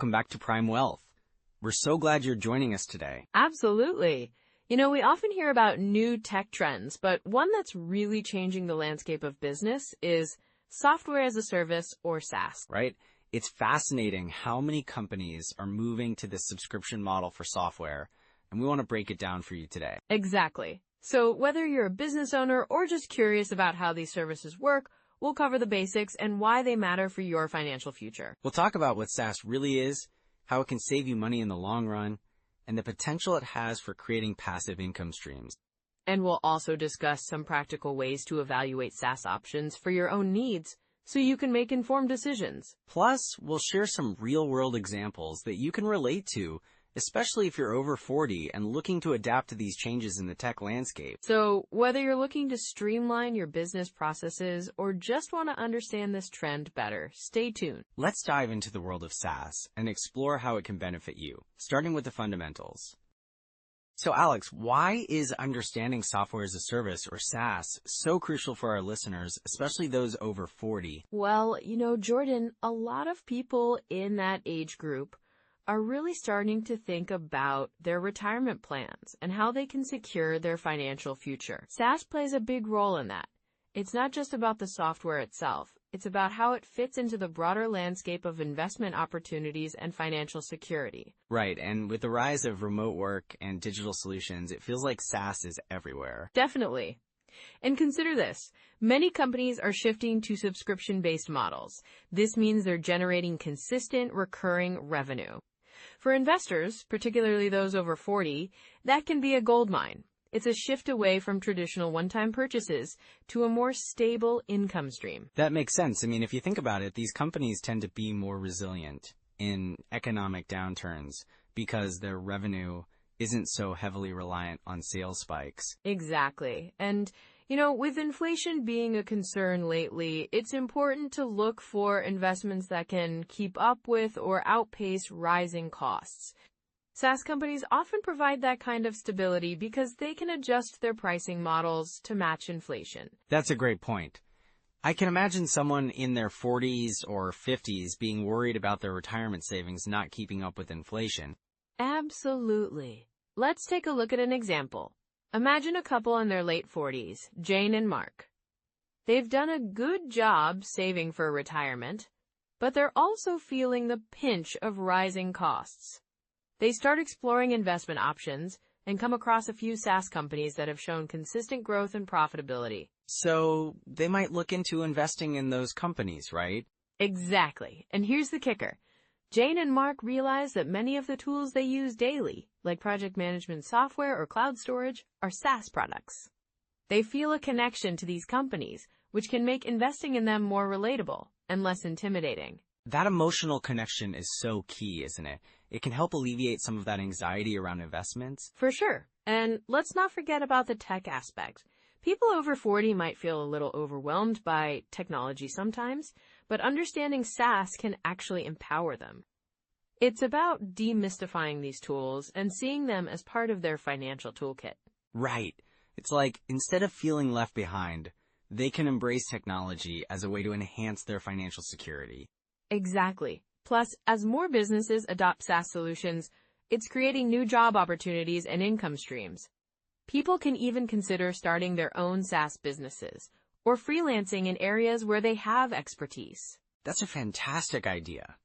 welcome back to Prime Wealth. We're so glad you're joining us today. Absolutely. We often hear about new tech trends, but one that's really changing the landscape of business is software as a service, or SaaS. Right? It's fascinating how many companies are moving to this subscription model for software, and we want to break it down for you today. Exactly. So whether you're a business owner or just curious about how these services work, we'll cover the basics and why they matter for your financial future. We'll talk about what SaaS really is, how it can save you money in the long run, and the potential it has for creating passive income streams. And we'll also discuss some practical ways to evaluate SaaS options for your own needs so you can make informed decisions. Plus, we'll share some real-world examples that you can relate to, especially if you're over 40 and looking to adapt to these changes in the tech landscape. So whether you're looking to streamline your business processes or just want to understand this trend better, stay tuned. Let's dive into the world of SaaS and explore how it can benefit you, starting with the fundamentals. So Alex, why is understanding software as a service, or SaaS, so crucial for our listeners, especially those over 40? Well, Jordan, a lot of people in that age group are really starting to think about their retirement plans and how they can secure their financial future. SaaS plays a big role in that. It's not just about the software itself. It's about how it fits into the broader landscape of investment opportunities and financial security. Right, and with the rise of remote work and digital solutions, it feels like SaaS is everywhere. Definitely. And consider this. Many companies are shifting to subscription-based models. This means they're generating consistent, recurring revenue. For investors, particularly those over 40, that can be a goldmine. It's a shift away from traditional one-time purchases to a more stable income stream. That makes sense. I mean, if you think about it, these companies tend to be more resilient in economic downturns because their revenue isn't so heavily reliant on sales spikes. Exactly. And with inflation being a concern lately, it's important to look for investments that can keep up with or outpace rising costs. SaaS companies often provide that kind of stability because they can adjust their pricing models to match inflation. That's a great point. I can imagine someone in their 40s or 50s being worried about their retirement savings not keeping up with inflation. Absolutely. Let's take a look at an example. Imagine a couple in their late 40s, Jane and Mark. They've done a good job saving for retirement, but they're also feeling the pinch of rising costs. They start exploring investment options and come across a few SaaS companies that have shown consistent growth and profitability. So they might look into investing in those companies, right? Exactly. And here's the kicker. Jane and Mark realize that many of the tools they use daily, like project management software or cloud storage, are SaaS products. They feel a connection to these companies, which can make investing in them more relatable and less intimidating. That emotional connection is so key, isn't it? It can help alleviate some of that anxiety around investments. For sure. And let's not forget about the tech aspect. People over 40 might feel a little overwhelmed by technology sometimes, but understanding SaaS can actually empower them. It's about demystifying these tools and seeing them as part of their financial toolkit. Right. It's like, instead of feeling left behind, they can embrace technology as a way to enhance their financial security. Exactly. Plus, as more businesses adopt SaaS solutions, it's creating new job opportunities and income streams. People can even consider starting their own SaaS businesses or freelancing in areas where they have expertise. That's a fantastic idea.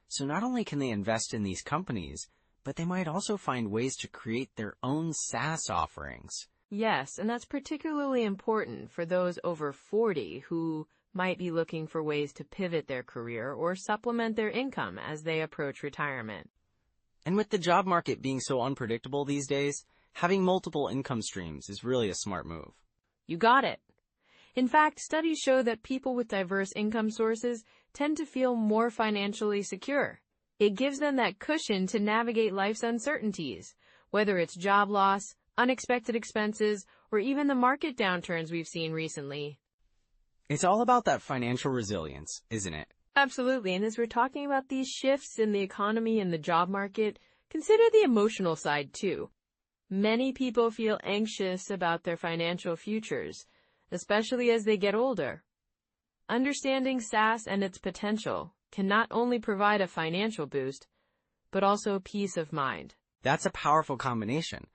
So not only can they invest in these companies, but they might also find ways to create their own SaaS offerings. Yes, and that's particularly important for those over 40 who might be looking for ways to pivot their career or supplement their income as they approach retirement. And with the job market being so unpredictable these days, having multiple income streams is really a smart move. You got it. In fact, studies show that people with diverse income sources tend to feel more financially secure. It gives them that cushion to navigate life's uncertainties, whether it's job loss, unexpected expenses, or even the market downturns we've seen recently. It's all about that financial resilience, isn't it? Absolutely. And as we're talking about these shifts in the economy and the job market, consider the emotional side too. Many people feel anxious about their financial futures, especially as they get older. Understanding SaaS and its potential can not only provide a financial boost, but also peace of mind. That's a powerful combination.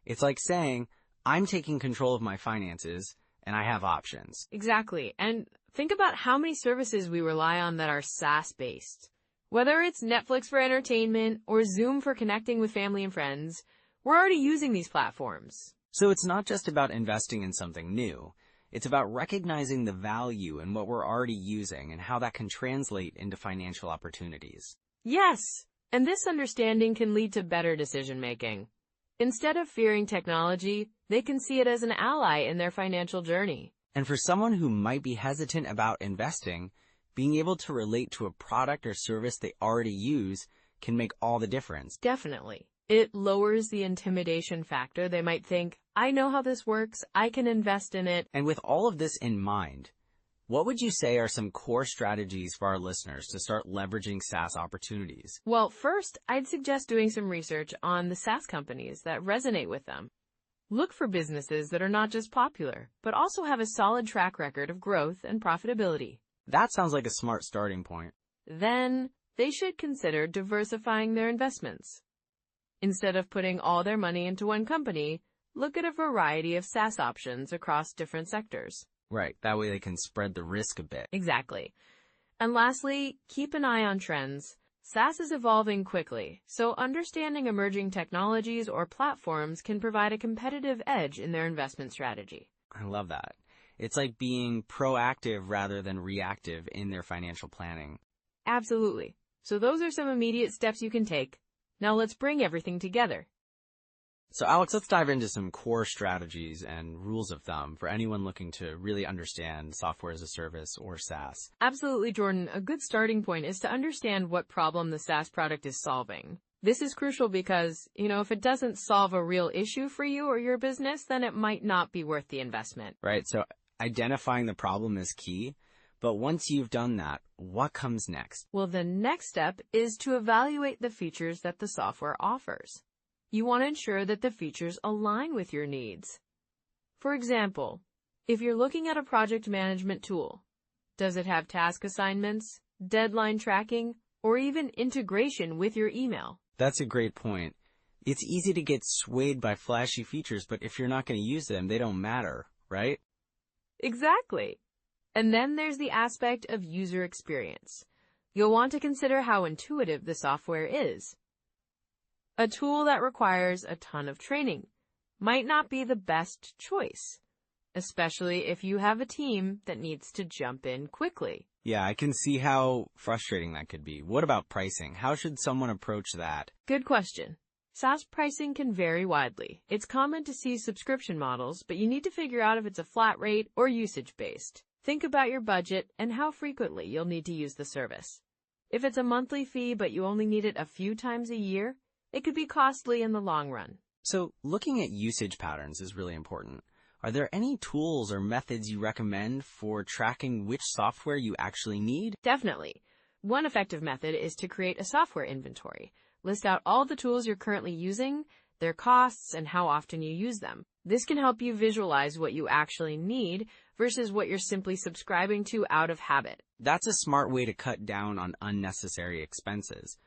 It's like saying, I'm taking control of my finances and I have options. Exactly. And think about how many services we rely on that are SaaS-based. Whether it's Netflix for entertainment or Zoom for connecting with family and friends, we're already using these platforms. So it's not just about investing in something new. It's about recognizing the value in what we're already using and how that can translate into financial opportunities. Yes, and this understanding can lead to better decision-making. Instead of fearing technology, they can see it as an ally in their financial journey. And for someone who might be hesitant about investing, being able to relate to a product or service they already use can make all the difference. Definitely. It lowers the intimidation factor. They might think, I know how this works, I can invest in it. And with all of this in mind, what would you say are some core strategies for our listeners to start leveraging SaaS opportunities? Well, first, I'd suggest doing some research on the SaaS companies that resonate with them. Look for businesses that are not just popular, but also have a solid track record of growth and profitability. That sounds like a smart starting point. Then, they should consider diversifying their investments. Instead of putting all their money into one company, look at a variety of SaaS options across different sectors. Right, that way they can spread the risk a bit. Exactly. And lastly, keep an eye on trends. SaaS is evolving quickly, so understanding emerging technologies or platforms can provide a competitive edge in their investment strategy. I love that. It's like being proactive rather than reactive in their financial planning. Absolutely. So those are some immediate steps you can take. Now let's bring everything together. So Alex, let's dive into some core strategies and rules of thumb for anyone looking to really understand software as a service or SaaS. Absolutely, Jordan. A good starting point is to understand what problem the SaaS product is solving. This is crucial because, if it doesn't solve a real issue for you or your business, then it might not be worth the investment. Right. So identifying the problem is key. But once you've done that, what comes next? Well, the next step is to evaluate the features that the software offers. You want to ensure that the features align with your needs. For example, if you're looking at a project management tool, does it have task assignments, deadline tracking, or even integration with your email? That's a great point. It's easy to get swayed by flashy features, but if you're not going to use them, they don't matter, right? Exactly. And then there's the aspect of user experience. You'll want to consider how intuitive the software is. A tool that requires a ton of training might not be the best choice, especially if you have a team that needs to jump in quickly. Yeah, I can see how frustrating that could be. What about pricing? How should someone approach that? Good question. SaaS pricing can vary widely. It's common to see subscription models, but you need to figure out if it's a flat rate or usage-based. Think about your budget and how frequently you'll need to use the service. If it's a monthly fee but you only need it a few times a year, it could be costly in the long run. So looking at usage patterns is really important. Are there any tools or methods you recommend for tracking which software you actually need? Definitely. One effective method is to create a software inventory. List out all the tools you're currently using, their costs, and how often you use them. This can help you visualize what you actually need versus what you're simply subscribing to out of habit. That's a smart way to cut down on unnecessary expenses.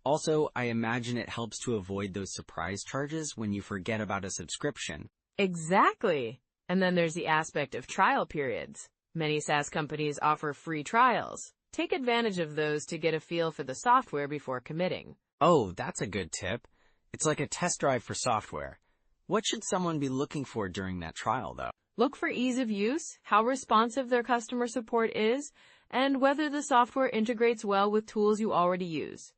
Also, I imagine it helps to avoid those surprise charges when you forget about a subscription. Exactly. And then there's the aspect of trial periods. Many SaaS companies offer free trials. Take advantage of those to get a feel for the software before committing. Oh, that's a good tip. It's like a test drive for software. What should someone be looking for during that trial, though? Look for ease of use, how responsive their customer support is, and whether the software integrates well with tools you already use.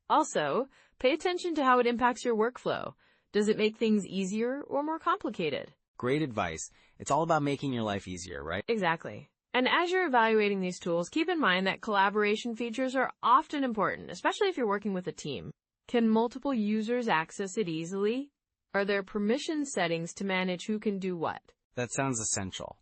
Also, pay attention to how it impacts your workflow. Does it make things easier or more complicated? Great advice. It's all about making your life easier, right? Exactly. And as you're evaluating these tools, keep in mind that collaboration features are often important, especially if you're working with a team. Can multiple users access it easily? Are there permission settings to manage who can do what? That sounds essential,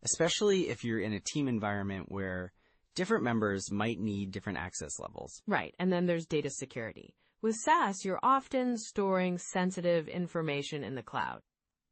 especially if you're in a team environment where different members might need different access levels. Right, and then there's data security. With SaaS, you're often storing sensitive information in the cloud.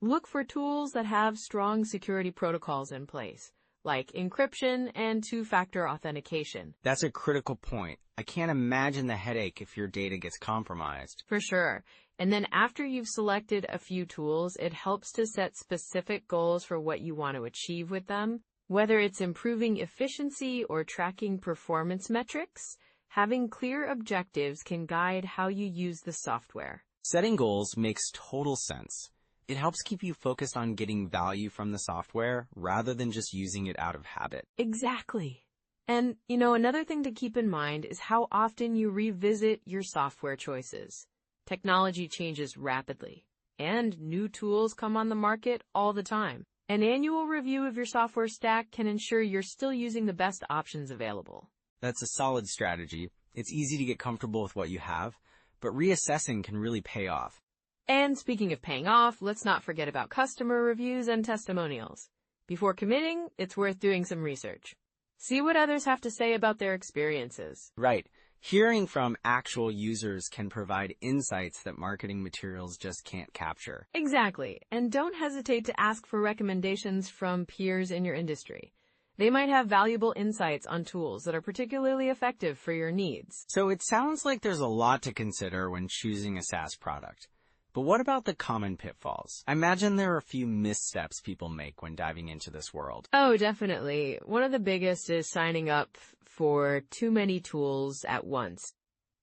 Look for tools that have strong security protocols in place, like encryption and two-factor authentication. That's a critical point. I can't imagine the headache if your data gets compromised. For sure. And then after you've selected a few tools, it helps to set specific goals for what you want to achieve with them. Whether it's improving efficiency or tracking performance metrics, having clear objectives can guide how you use the software. Setting goals makes total sense. It helps keep you focused on getting value from the software rather than just using it out of habit. Exactly. And, another thing to keep in mind is how often you revisit your software choices. Technology changes rapidly, and new tools come on the market all the time. An annual review of your software stack can ensure you're still using the best options available. That's a solid strategy. It's easy to get comfortable with what you have, but reassessing can really pay off. And speaking of paying off, let's not forget about customer reviews and testimonials. Before committing, it's worth doing some research. See what others have to say about their experiences. Right. Hearing from actual users can provide insights that marketing materials just can't capture. Exactly. And don't hesitate to ask for recommendations from peers in your industry. They might have valuable insights on tools that are particularly effective for your needs. So it sounds like there's a lot to consider when choosing a SaaS product. But what about the common pitfalls? I imagine there are a few missteps people make when diving into this world. Oh, definitely. One of the biggest is signing up for too many tools at once.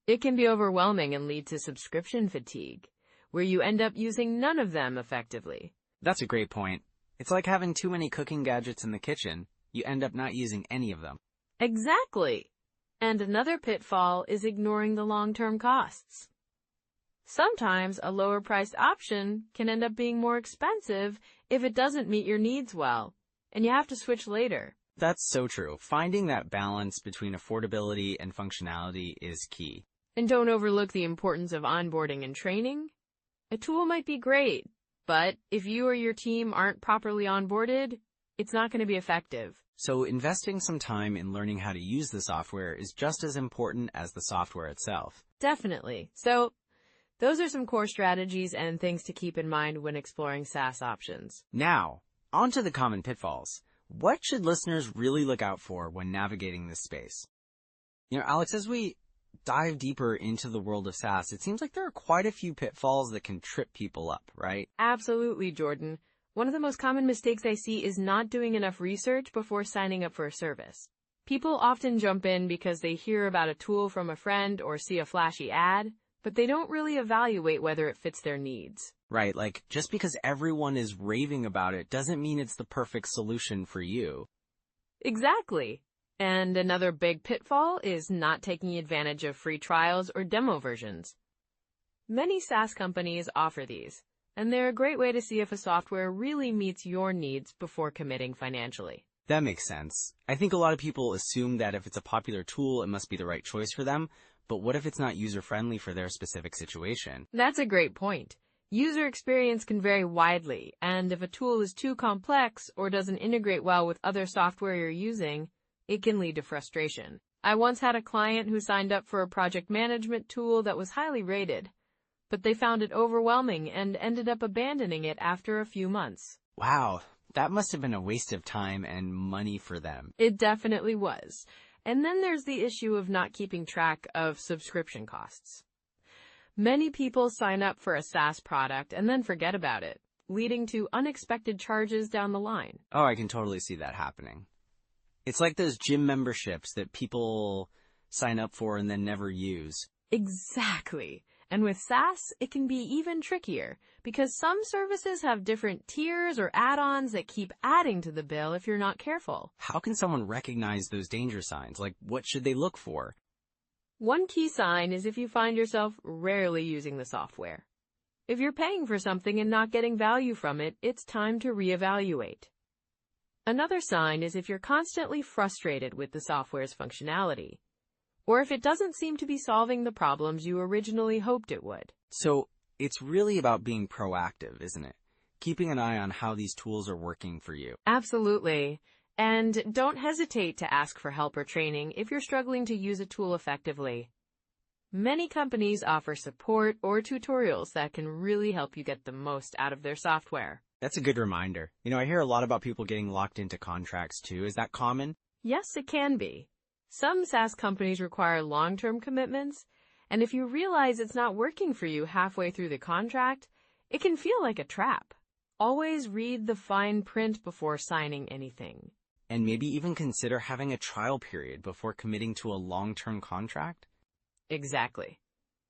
It can be overwhelming and lead to subscription fatigue, where you end up using none of them effectively. That's a great point. It's like having too many cooking gadgets in the kitchen. You end up not using any of them. Exactly. And another pitfall is ignoring the long-term costs. Sometimes a lower-priced option can end up being more expensive if it doesn't meet your needs well, and you have to switch later. That's so true. Finding that balance between affordability and functionality is key. And don't overlook the importance of onboarding and training. A tool might be great, but if you or your team aren't properly onboarded, it's not going to be effective. So investing some time in learning how to use the software is just as important as the software itself. Definitely. So those are some core strategies and things to keep in mind when exploring SaaS options. Now, on to the common pitfalls. What should listeners really look out for when navigating this space? Alex, as we dive deeper into the world of SaaS, it seems like there are quite a few pitfalls that can trip people up, right? Absolutely, Jordan. One of the most common mistakes I see is not doing enough research before signing up for a service. People often jump in because they hear about a tool from a friend or see a flashy ad, but they don't really evaluate whether it fits their needs. Right, like just because everyone is raving about it doesn't mean it's the perfect solution for you. Exactly. And another big pitfall is not taking advantage of free trials or demo versions. Many SaaS companies offer these, and they're a great way to see if a software really meets your needs before committing financially. That makes sense. I think a lot of people assume that if it's a popular tool, it must be the right choice for them. But what if it's not user-friendly for their specific situation? That's a great point. User experience can vary widely, and if a tool is too complex or doesn't integrate well with other software you're using, it can lead to frustration. I once had a client who signed up for a project management tool that was highly rated, but they found it overwhelming and ended up abandoning it after a few months. Wow, that must have been a waste of time and money for them. It definitely was. And then there's the issue of not keeping track of subscription costs. Many people sign up for a SaaS product and then forget about it, leading to unexpected charges down the line. Oh, I can totally see that happening. It's like those gym memberships that people sign up for and then never use. Exactly. And with SaaS, it can be even trickier because some services have different tiers or add-ons that keep adding to the bill if you're not careful. How can someone recognize those danger signs? Like, what should they look for? One key sign is if you find yourself rarely using the software. If you're paying for something and not getting value from it, it's time to reevaluate. Another sign is if you're constantly frustrated with the software's functionality, or if it doesn't seem to be solving the problems you originally hoped it would. So it's really about being proactive, isn't it? Keeping an eye on how these tools are working for you. Absolutely. And don't hesitate to ask for help or training if you're struggling to use a tool effectively. Many companies offer support or tutorials that can really help you get the most out of their software. That's a good reminder. I hear a lot about people getting locked into contracts too. Is that common? Yes, it can be. Some SaaS companies require long-term commitments, and if you realize it's not working for you halfway through the contract, it can feel like a trap. Always read the fine print before signing anything. And maybe even consider having a trial period before committing to a long-term contract? Exactly.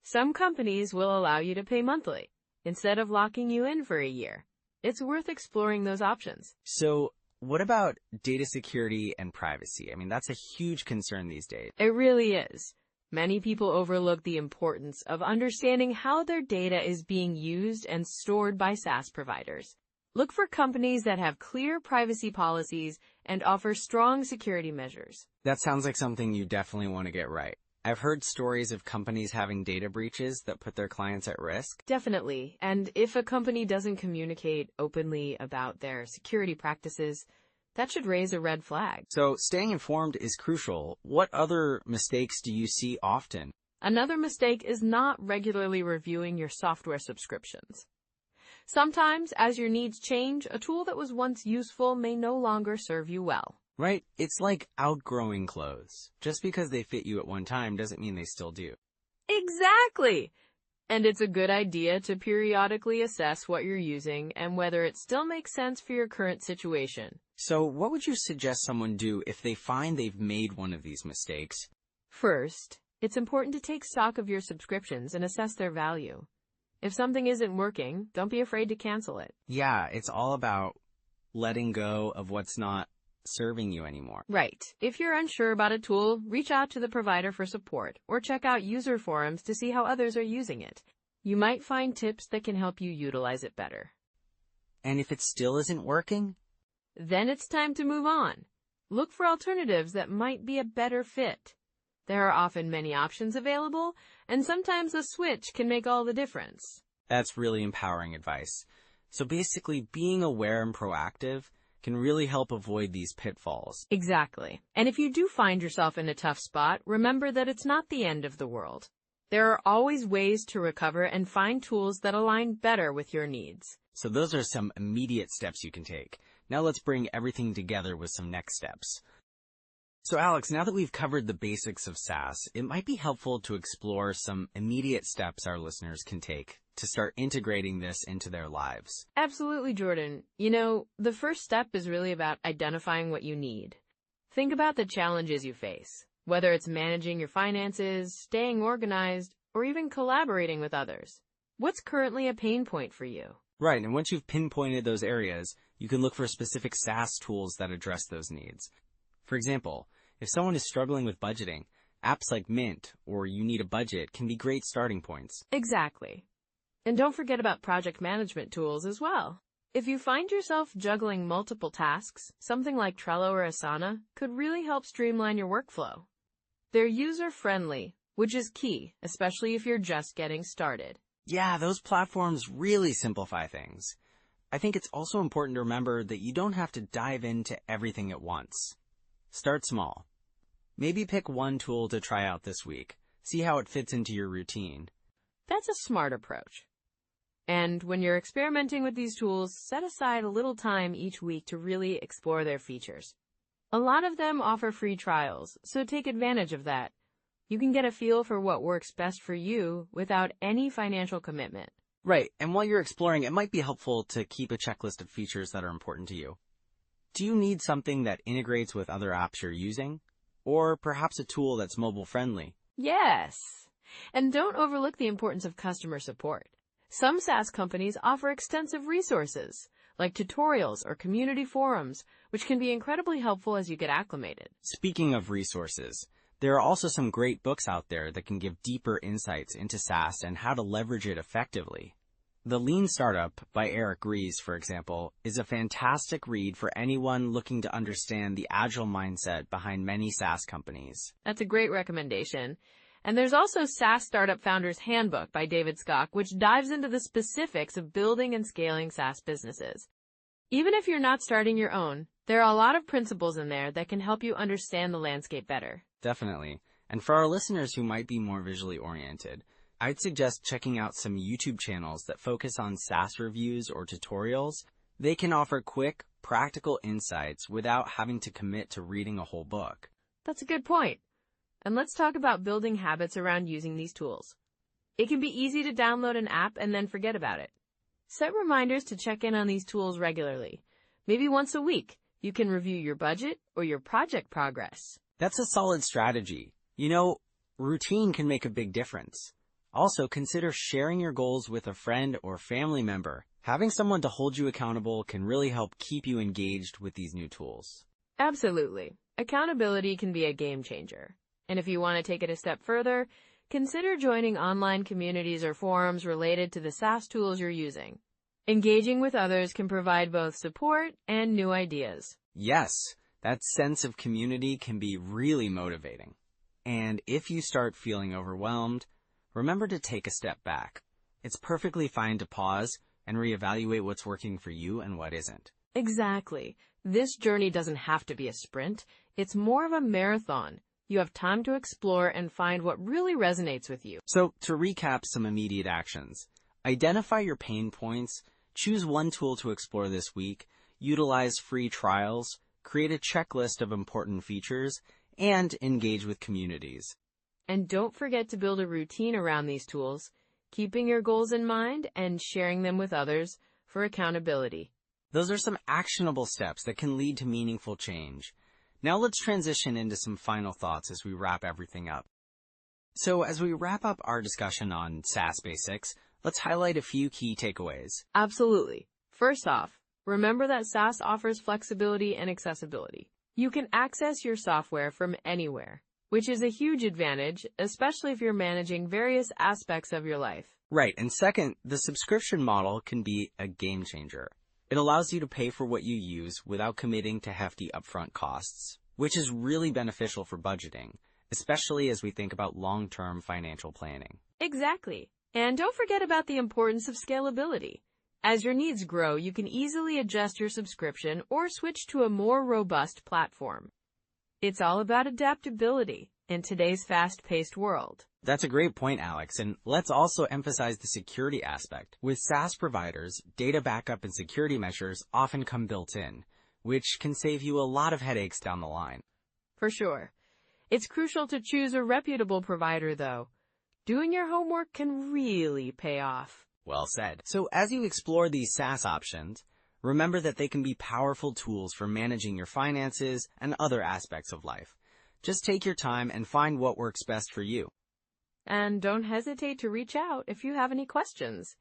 Some companies will allow you to pay monthly, instead of locking you in for a year. It's worth exploring those options. So, what about data security and privacy? That's a huge concern these days. It really is. Many people overlook the importance of understanding how their data is being used and stored by SaaS providers. Look for companies that have clear privacy policies and offer strong security measures. That sounds like something you definitely want to get right. I've heard stories of companies having data breaches that put their clients at risk. Definitely. And if a company doesn't communicate openly about their security practices, that should raise a red flag. So staying informed is crucial. What other mistakes do you see often? Another mistake is not regularly reviewing your software subscriptions. Sometimes, as your needs change, a tool that was once useful may no longer serve you well. Right? It's like outgrowing clothes. Just because they fit you at one time doesn't mean they still do. Exactly! And it's a good idea to periodically assess what you're using and whether it still makes sense for your current situation. So what would you suggest someone do if they find they've made one of these mistakes? First, it's important to take stock of your subscriptions and assess their value. If something isn't working, don't be afraid to cancel it. Yeah, it's all about letting go of what's not serving you anymore. Right. If you're unsure about a tool, reach out to the provider for support or check out user forums to see how others are using it. You might find tips that can help you utilize it better. And if it still isn't working? Then it's time to move on. Look for alternatives that might be a better fit. There are often many options available, and sometimes a switch can make all the difference. That's really empowering advice. So basically, being aware and proactive can really help avoid these pitfalls. Exactly. And if you do find yourself in a tough spot, remember that it's not the end of the world. There are always ways to recover and find tools that align better with your needs. So those are some immediate steps you can take. Now let's bring everything together with some next steps. So Alex, now that we've covered the basics of SaaS, it might be helpful to explore some immediate steps our listeners can take to start integrating this into their lives. Absolutely, Jordan. The first step is really about identifying what you need. Think about the challenges you face, whether it's managing your finances, staying organized, or even collaborating with others. What's currently a pain point for you? Right, and once you've pinpointed those areas, you can look for specific SaaS tools that address those needs. For example, if someone is struggling with budgeting, apps like Mint or You Need a Budget can be great starting points. Exactly. And don't forget about project management tools as well. If you find yourself juggling multiple tasks, something like Trello or Asana could really help streamline your workflow. They're user-friendly, which is key, especially if you're just getting started. Yeah, those platforms really simplify things. I think it's also important to remember that you don't have to dive into everything at once. Start small. Maybe pick one tool to try out this week. See how it fits into your routine. That's a smart approach. And when you're experimenting with these tools, set aside a little time each week to really explore their features. A lot of them offer free trials, so take advantage of that. You can get a feel for what works best for you without any financial commitment. Right, and while you're exploring, it might be helpful to keep a checklist of features that are important to you. Do you need something that integrates with other apps you're using? Or perhaps a tool that's mobile-friendly? Yes. And don't overlook the importance of customer support. Some SaaS companies offer extensive resources, like tutorials or community forums, which can be incredibly helpful as you get acclimated. Speaking of resources, there are also some great books out there that can give deeper insights into SaaS and how to leverage it effectively. The Lean Startup by Eric Ries, for example, is a fantastic read for anyone looking to understand the agile mindset behind many SaaS companies. That's a great recommendation. And there's also SaaS Startup Founders Handbook by David Skock, which dives into the specifics of building and scaling SaaS businesses. Even if you're not starting your own, there are a lot of principles in there that can help you understand the landscape better. Definitely. And for our listeners who might be more visually oriented, I'd suggest checking out some YouTube channels that focus on SaaS reviews or tutorials. They can offer quick, practical insights without having to commit to reading a whole book. That's a good point. And let's talk about building habits around using these tools. It can be easy to download an app and then forget about it. Set reminders to check in on these tools regularly. Maybe once a week, you can review your budget or your project progress. That's a solid strategy. Routine can make a big difference. Also, consider sharing your goals with a friend or family member. Having someone to hold you accountable can really help keep you engaged with these new tools. Absolutely. Accountability can be a game changer. And if you want to take it a step further, consider joining online communities or forums related to the SaaS tools you're using. Engaging with others can provide both support and new ideas. Yes, that sense of community can be really motivating. And if you start feeling overwhelmed, remember to take a step back. It's perfectly fine to pause and reevaluate what's working for you and what isn't. Exactly. This journey doesn't have to be a sprint. It's more of a marathon. You have time to explore and find what really resonates with you. So, to recap some immediate actions, identify your pain points, choose one tool to explore this week, utilize free trials, create a checklist of important features, and engage with communities. And don't forget to build a routine around these tools, keeping your goals in mind and sharing them with others for accountability. Those are some actionable steps that can lead to meaningful change. Now let's transition into some final thoughts as we wrap everything up. So as we wrap up our discussion on SaaS basics, let's highlight a few key takeaways. Absolutely. First off, remember that SaaS offers flexibility and accessibility. You can access your software from anywhere, which is a huge advantage, especially if you're managing various aspects of your life. Right, and second, the subscription model can be a game changer. It allows you to pay for what you use without committing to hefty upfront costs, which is really beneficial for budgeting, especially as we think about long-term financial planning. Exactly. And don't forget about the importance of scalability. As your needs grow, you can easily adjust your subscription or switch to a more robust platform. It's all about adaptability in today's fast-paced world. That's a great point, Alex, and let's also emphasize the security aspect. With SaaS providers, data backup and security measures often come built in, which can save you a lot of headaches down the line. For sure. It's crucial to choose a reputable provider, though. Doing your homework can really pay off. Well said. So as you explore these SaaS options, remember that they can be powerful tools for managing your finances and other aspects of life. Just take your time and find what works best for you. And don't hesitate to reach out if you have any questions.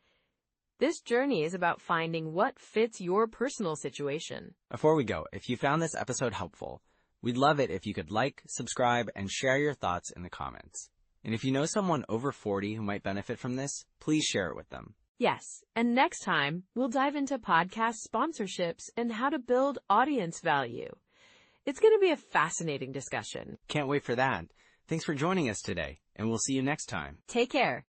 This journey is about finding what fits your personal situation. Before we go, if you found this episode helpful, we'd love it if you could like, subscribe, and share your thoughts in the comments. And if you know someone over 40 who might benefit from this, please share it with them. Yes, and next time, we'll dive into podcast sponsorships and how to build audience value. It's going to be a fascinating discussion. Can't wait for that. Thanks for joining us today, and we'll see you next time. Take care.